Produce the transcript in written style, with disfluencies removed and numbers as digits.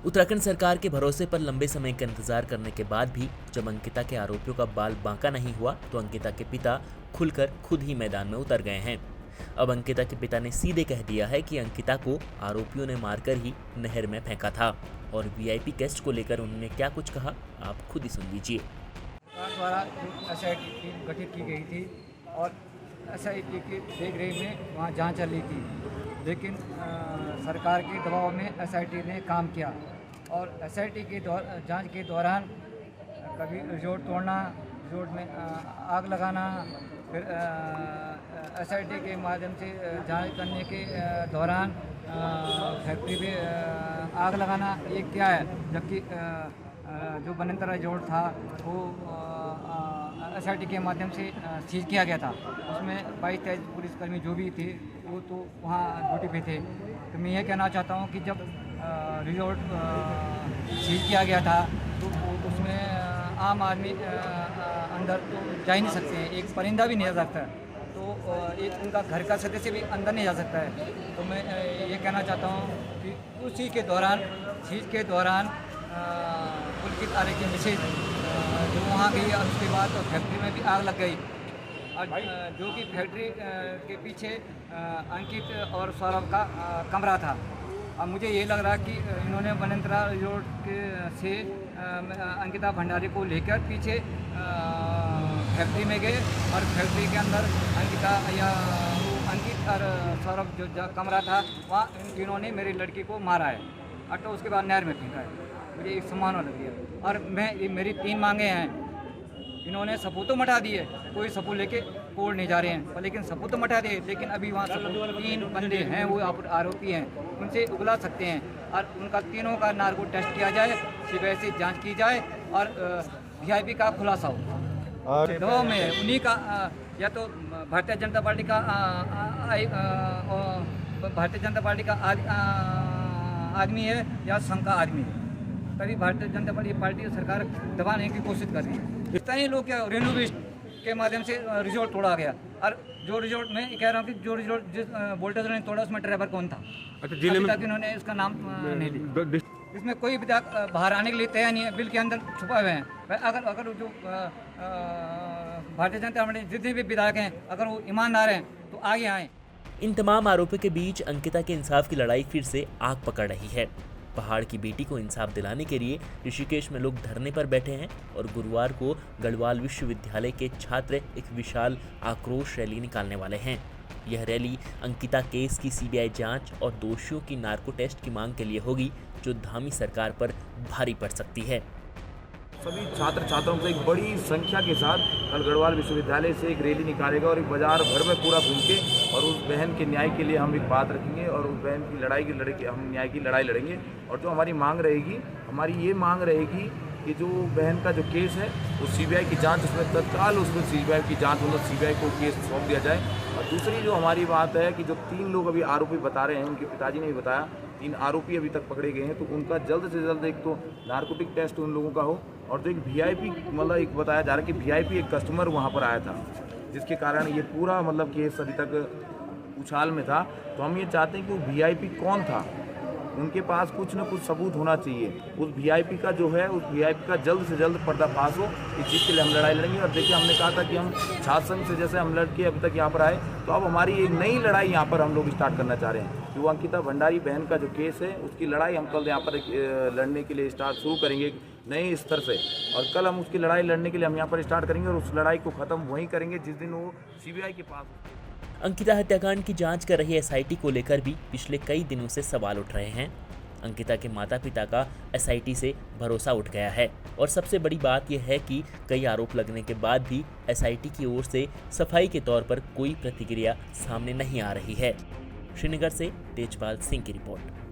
उत्तराखंड सरकार के भरोसे पर लंबे समय का इंतजार करने के बाद भी जब अंकिता के आरोपियों का बाल बांका नहीं हुआ तो अंकिता के पिता खुलकर खुद ही मैदान में उतर गए हैं। अब अंकिता के पिता ने सीधे कह दिया है कि अंकिता को आरोपियों ने मारकर ही नहर में फेंका था और वीआईपी टेस्ट को लेकर उन्होंने क्या कुछ कहा आप खुद ही सुन लीजिए। सरकार द्वारा एसआईटी टीम गठित की गई थी और एसआईटी की देखरेख में वहाँ जांच चल रही थी, लेकिन सरकार के दबाव में एसआईटी ने काम किया और एसआईटी के जांच के दौरान कभी रिजोर्ट तोड़ना, रिजोर्ट में आग लगाना, फिर एसआईटी के माध्यम से जांच करने के दौरान फैक्ट्री पे आग लगाना, ये क्या है। जबकि जो बनंतरा रिजोर्ट था वो एसआईटी के माध्यम से सीज किया गया था। उसमें 22-23 पुलिसकर्मी जो भी थे वो तो वहाँ ड्यूटी पे थे। तो मैं ये कहना चाहता हूँ कि जब रिजोर्ट सीज किया गया था तो उसमें आम आदमी अंदर तो जा ही नहीं सकते हैं, एक परिंदा भी नहीं जा सकता है, तो एक उनका घर का सदस्य भी अंदर नहीं जा सकता है। तो मैं ये कहना चाहता हूँ कि उसी के दौरान सीज के दौरान पुलकित आर्य की मिसेज जो वहाँ गई और उसके बाद तो फैक्ट्री में भी आग लग गई और जो कि फैक्ट्री के पीछे अंकित और सौरभ का कमरा था। अब मुझे ये लग रहा कि इन्होंने बनंतरा रिजोर्ट से अंकिता भंडारी को लेकर पीछे फैक्ट्री में गए और फैक्ट्री के अंदर अंकिता या अंकित और सौरभ जो कमरा था वहाँ इन तीनों ने मेरी लड़की को मारा है और तो उसके बाद नहर में फेंका है। मुझे एक सम्मान लग रही है और ये मेरी 3 मांगे हैं। इन्होंने सबूत तो मटा दिए, कोई सबूत लेके कोर्ट नहीं जा रहे हैं, लेकिन सबूत तो मटा दिए, लेकिन अभी वहाँ 3 बंदे हैं वो आरोपी हैं, उनसे उगला सकते हैं और उनका तीनों का नार्को टेस्ट किया जाए, सीबीआई से जांच की जाए और वीआईपी का खुलासा हो। दो में उन्हीं का या तो भारतीय जनता पार्टी का आदमी है या संघ का आदमी है, तभी भारतीय जनता पार्टी सरकार दबाने की कोशिश कर रही है। इतना ही लोग क्या रेनोवेस्ट के माध्यम से रिजोर्ट तोड़ा गया और जो रिजोर्ट में कह रहा हूँ कि जो रिजोर्ट जिस वोल्टेज ने तोड़ा उसमें ड्राइवर कौन था, अच्छा जिले में इन्होंने इसका नाम नहीं लिया। इसमें कोई विधायक बाहर आने के लिए तैयार नहीं है, बिल के अंदर छुपा हुए हैं। अगर जो भारतीय जनता पार्टी जितने भी विधायक हैं अगर वो ईमानदार हैं तो आगे आए। इन तमाम आरोपों के बीच अंकिता के इंसाफ की लड़ाई फिर से आग पकड़ रही है। पहाड़ की बेटी को इंसाफ दिलाने के लिए ऋषिकेश में लोग धरने पर बैठे हैं और गुरुवार को गढ़वाल विश्वविद्यालय के छात्र एक विशाल आक्रोश रैली निकालने वाले हैं। यह रैली अंकिता केस की सीबीआई जांच और दोषियों की नार्को टेस्ट की मांग के लिए होगी, जो धामी सरकार पर भारी पड़ सकती है। सभी छात्रों को एक बड़ी संख्या के साथ कल गढ़वाल विश्वविद्यालय से एक रैली निकालेगा और एक बाजार भर में पूरा घूम के और उस बहन के न्याय के लिए हम एक बात रखेंगे और उस बहन की लड़ाई हम न्याय की लड़ाई लड़ेंगे। और जो हमारी मांग रहेगी, हमारी ये मांग रहेगी कि जो बहन का जो केस है वो सीबीआई की जांच, उसमें तत्काल उसमें सीबीआई की जांच मतलब सीबीआई को केस सौंप दिया जाए। और दूसरी जो हमारी बात है कि जो 3 लोग अभी आरोपी बता रहे हैं, उनके पिताजी ने भी बताया 3 आरोपी अभी तक पकड़े गए हैं, तो उनका जल्द से जल्द एक तो नार्कोटिक टेस्ट उन लोगों का हो और जो एक वीआईपी मतलब एक बताया जा रहा है कि वीआईपी एक कस्टमर वहाँ पर आया था, जिसके कारण ये पूरा मतलब केस अभी तक उछाल में था। तो हम ये चाहते हैं कि वो वीआईपी कौन था, उनके पास कुछ न कुछ सबूत होना चाहिए। उस वीआईपी का जो है, उस वीआईपी का जल्द से जल्द पर्दाफाश हो। इस चीज़ के लिए हम लड़ाई लड़ेंगे। और देखिए, हमने कहा था कि हम छात्र संघ से जैसे हम लड़के अभी तक यहाँ पर आए, तो अब हमारी एक नई लड़ाई यहाँ पर हम लोग स्टार्ट करना चाह रहे हैं। जो अंकिता भंडारी बहन का जो केस है, उसकी लड़ाई हम कल यहाँ पर लड़ने के लिए शुरू करेंगे नए स्तर से। और कल हम उसकी लड़ाई लड़ने के लिए हम यहाँ पर स्टार्ट करेंगे और उस लड़ाई को ख़त्म वहीं करेंगे जिस दिन वो सीबीआई के पास। अंकिता हत्याकांड की जांच कर रही एसआईटी को लेकर भी पिछले कई दिनों से सवाल उठ रहे हैं। अंकिता के माता पिता का एसआईटी से भरोसा उठ गया है और सबसे बड़ी बात यह है कि कई आरोप लगने के बाद भी एसआईटी की ओर से सफाई के तौर पर कोई प्रतिक्रिया सामने नहीं आ रही है। श्रीनगर से तेजपाल सिंह की रिपोर्ट।